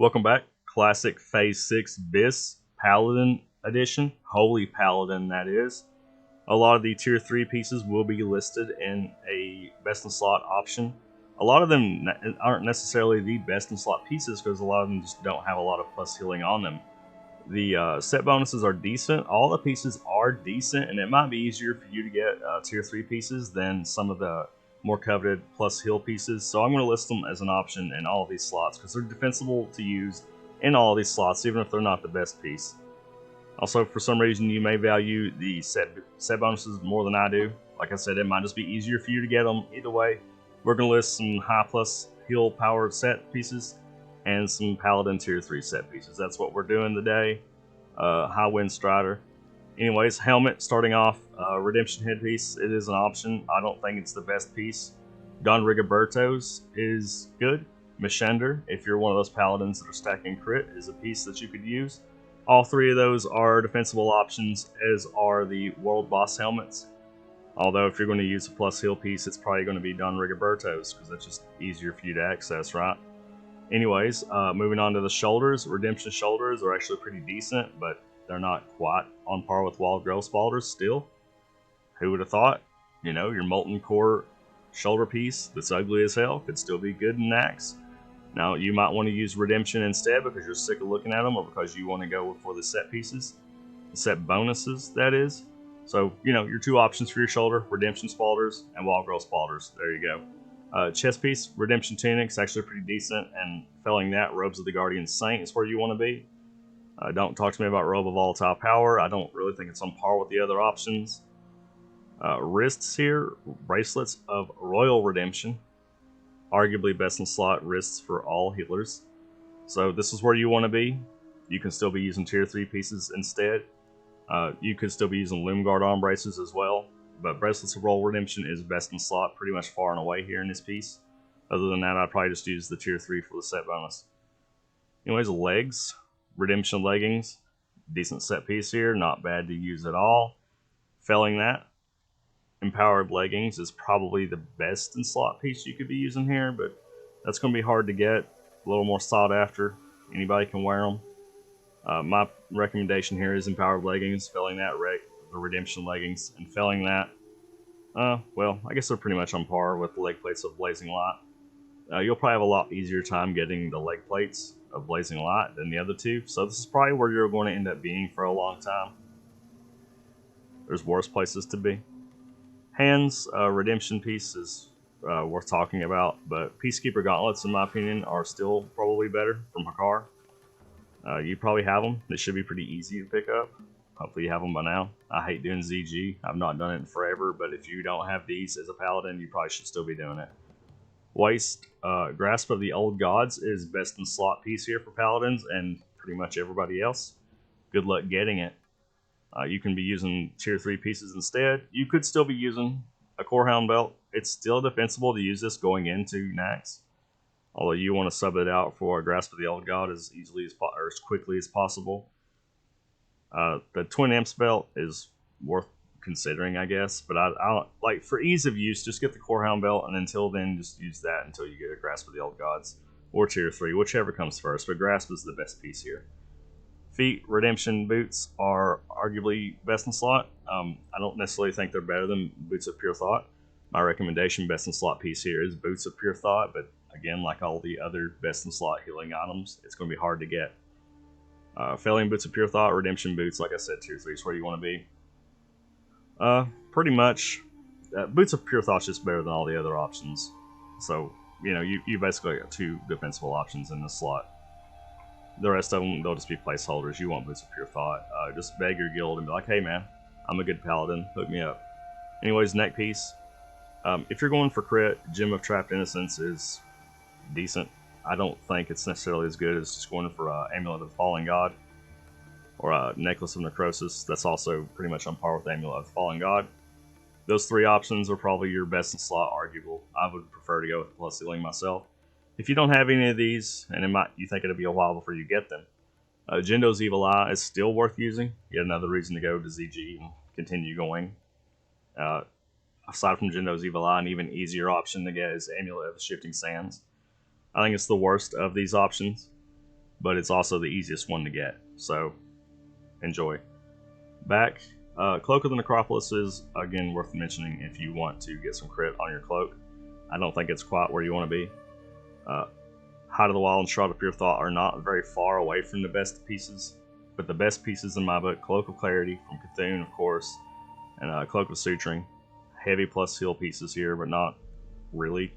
Welcome back. Classic Phase 6 Bis Paladin Edition. Holy Paladin, that is. A lot of the Tier 3 pieces will be listed in a best in slot option. A lot of them aren't necessarily the best in slot pieces because a lot of them just don't have a lot of plus healing on them. The set bonuses are decent. All the pieces are decent, and it might be easier for you to get Tier 3 pieces than some of the more coveted plus heal pieces. So I'm going to list them as an option in all of these slots because they're defensible to use in all of these slots, even if they're not the best piece. Also, for some reason, you may value the set bonuses more than I do. Like I said, it might just be easier for you to get them. Either way, we're going to list some high plus heal power set pieces and some Paladin Tier 3 set pieces. That's what we're doing today. High Wind Strider. Anyways, helmet starting off, Redemption headpiece. It is an option. I don't think it's the best piece. Don Rigoberto's is good. Mishender, if you're one of those paladins that are stacking crit, is a piece that you could use. All three of those are defensible options, as are the World Boss helmets. Although if you're going to use a plus heal piece, it's probably going to be Don Rigoberto's because it's just easier for you to access, right? Anyways, moving on to the shoulders. Redemption shoulders are actually pretty decent, but they're not quite on par with Wild Growth Spalders still. Who would have thought? You know, your Molten Core shoulder piece that's ugly as hell could still be good in Axe. Now, you might want to use Redemption instead because you're sick of looking at them or because you want to go for the set pieces. The set bonuses, that is. So, you know, your two options for your shoulder, Redemption Spalders and Wild Growth Spalders. There you go. Chest piece, Redemption Tunic's actually pretty decent, and failing that, Robes of the Guardian Saint is where you want to be. Don't talk to me about Robe of Volatile Power. I don't really think it's on par with the other options. Wrists here, Bracelets of Royal Redemption. Arguably best in slot wrists for all healers. So this is where you want to be. You can still be using Tier 3 pieces instead. You could still be using Loomguard arm braces as well. But Bracelets of Royal Redemption is best in slot pretty much far and away here in this piece. Other than that, I'd probably just use the Tier 3 for the set bonus. Anyways, legs. Redemption Leggings. Decent set piece here. Not bad to use at all. Failing that, Empowered Leggings is probably the best in slot piece you could be using here, but that's going to be hard to get. A little more sought after. Anybody can wear them. My recommendation here is Empowered Leggings. Failing that, the Redemption Leggings. And failing that, well, I guess they're pretty much on par with the leg plates of Blazing Light. You'll probably have a lot easier time getting the leg plates of Blazing Light than the other two, so this is probably where you're going to end up being for a long time. There's worse places to be. Hands, Redemption piece is worth talking about, but Peacekeeper Gauntlets, in my opinion, are still probably better from Hakar. You probably have them. They should be pretty easy to pick up. Hopefully you have them by now. I hate doing ZG. I've not done it in forever, but if you don't have these as a paladin, you probably should still be doing it. Waist, Grasp of the Old Gods is best in slot piece here for paladins and pretty much everybody else. Good luck getting it. You can be using Tier 3 pieces instead. You could still be using a Corehound belt. It's still defensible to use this going into Nax. Although you want to sub it out for a Grasp of the Old God as easily as or as quickly as possible. The Twin Imps belt is worth considering, I guess, but I like, for ease of use, just get the Corehound belt, and until then, just use that until you get a Grasp of the Old Gods or Tier 3, whichever comes first. But Grasp is the best piece here. Feet, Redemption boots are arguably best in slot. I don't necessarily think they're better than Boots of Pure Thought. My recommendation best in slot piece here is Boots of Pure Thought, but again, like all the other best in slot healing items, it's going to be hard to get. Failing Boots of Pure Thought, Redemption boots, like I said, Tier 3 is where you want to be. Pretty much, Boots of Pure Thought's just better than all the other options. So, you know, you basically got two defensible options in this slot. The rest of them, they'll just be placeholders. You want Boots of Pure Thought. Just beg your guild and be like, hey man, I'm a good paladin, hook me up. Anyways, neck piece. If you're going for crit, Gem of Trapped Innocence is decent. I don't think it's necessarily as good as just going for Amulet of the Fallen God or Necklace of Necrosis. That's also pretty much on par with Amulet of the Fallen God. Those three options are probably your best in slot arguable. I would prefer to go with plus healing myself. If you don't have any of these, and you think it'll be a while before you get them, Jindo's Evil Eye is still worth using. Yet another reason to go to ZG and continue going. Aside from Jindo's Evil Eye, an even easier option to get is Amulet of Shifting Sands. I think it's the worst of these options, but it's also the easiest one to get. So enjoy. Back, Cloak of the Necropolis is again worth mentioning if you want to get some crit on your cloak. I don't think it's quite where you want to be. Height of the Wild and Shroud of Pure Thought are not very far away from the best pieces, but the best pieces in my book, Cloak of Clarity from Cthulhu, of course, and Cloak of Suturing. Heavy plus heal pieces here, but not really.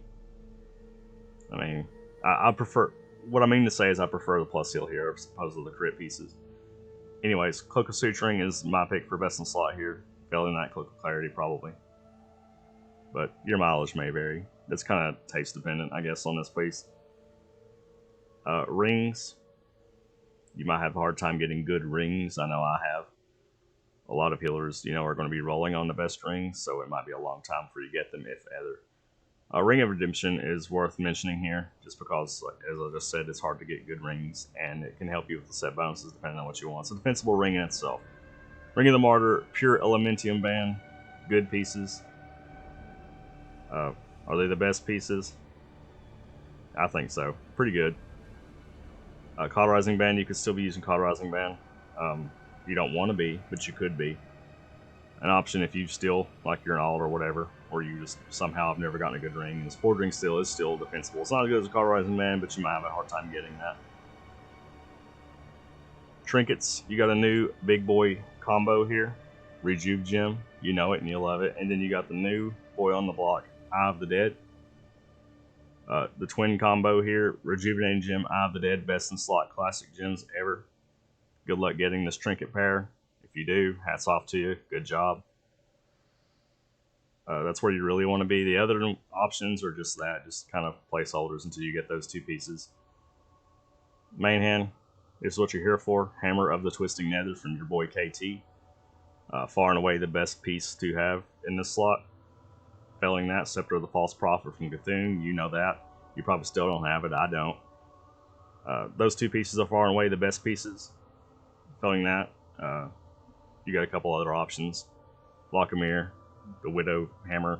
I mean, I prefer, what I mean to say is I prefer the plus heal here as opposed to the crit pieces. Anyways, Cloak of Suturing is my pick for best in slot here. Failing that, Cloak of Clarity probably. But your mileage may vary. That's kind of taste dependent, I guess, on this piece. Rings. You might have a hard time getting good rings. I know I have. A lot of healers, are going to be rolling on the best rings, so it might be a long time for you to get them, if ever. Ring of Redemption is worth mentioning here, just because, as I just said, it's hard to get good rings, and it can help you with the set bonuses depending on what you want. It's a defensible ring in itself. Ring of the Martyr, Pure Elementium Band, good pieces. Are they the best pieces? I think so. Pretty good. Cauterizing Band, you could still be using Cauterizing Band. You don't want to be, but you could be. An option if you still, like you're an alt or whatever, or you just somehow have never gotten a good ring. This Forge Ring still is still defensible. It's not as good as a Cauterizing Band, but you might have a hard time getting that. Trinkets, you got a new big boy combo here. Rejuve Gem, you know it and you love it. And then you got the new boy on the block, Eye of the Dead. The twin combo here, Rejuvenating Gem, Eye of the Dead, best in slot classic gems ever. Good luck getting this trinket pair. If you do, hats off to you. Good job. That's where you really want to be. The other options are just that, just kind of placeholders until you get those two pieces. Main hand is what you're here for. Hammer of the Twisting Nether from your boy KT. Far and away the best piece to have in this slot. Failing that, Scepter of the False Prophet from Cthulhu, you know that. You probably still don't have it, I don't. Those two pieces are far and away the best pieces. Failing that, you got a couple other options. Lockamere, the Widow Hammer.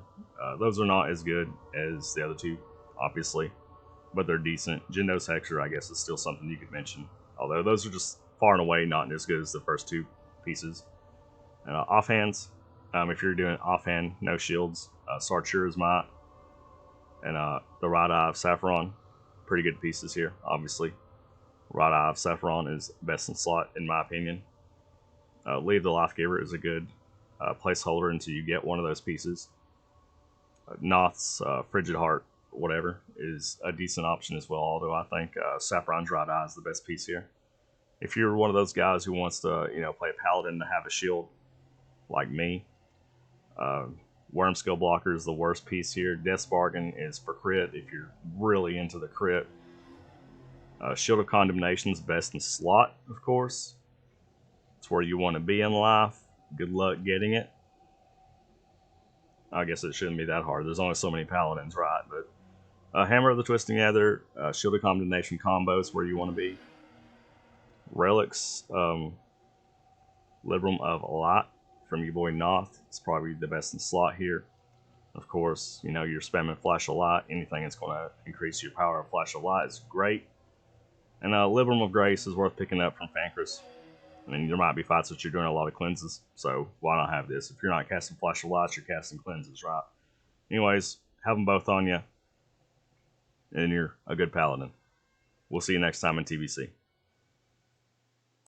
Those are not as good as the other two, obviously, but they're decent. Jindo's Hexer, I guess, is still something you could mention. Although those are just far and away not as good as the first two pieces. Offhands, if you're doing offhand, no shields, Sartura's Might, and the Right Eye of Saffron. Pretty good pieces here, obviously. Right Eye of Saffron is best in slot, in my opinion. Leave the Life Giver is a good placeholder until you get one of those pieces. Noth's Frigid Heart, whatever, is a decent option as well, although I think Saffron's Right Eye is the best piece here. If you're one of those guys who wants to, play Paladin to have a shield, like me, Wormskill Blocker is the worst piece here. Death's Bargain is for crit if you're really into the crit. Shield of Condemnation is best in slot, of course. It's where you want to be in life. Good luck getting it. I guess it shouldn't be that hard. There's only so many Paladins, right? But Hammer of the Twisting Nether, Shield of Condemnation combos where you want to be. Relics, Librum of Light from your boy Noth. It's probably the best in slot here. Of course, you're spamming Flash of Light. Anything that's going to increase your power of Flash of Light is great. And Librum of Grace is worth picking up from Fancrus. I mean, there might be fights that you're doing a lot of cleanses, so why not have this? If you're not casting Flash of Lights, you're casting cleanses, right? Anyways, have them both on you, and you're a good Paladin. We'll see you next time in TBC.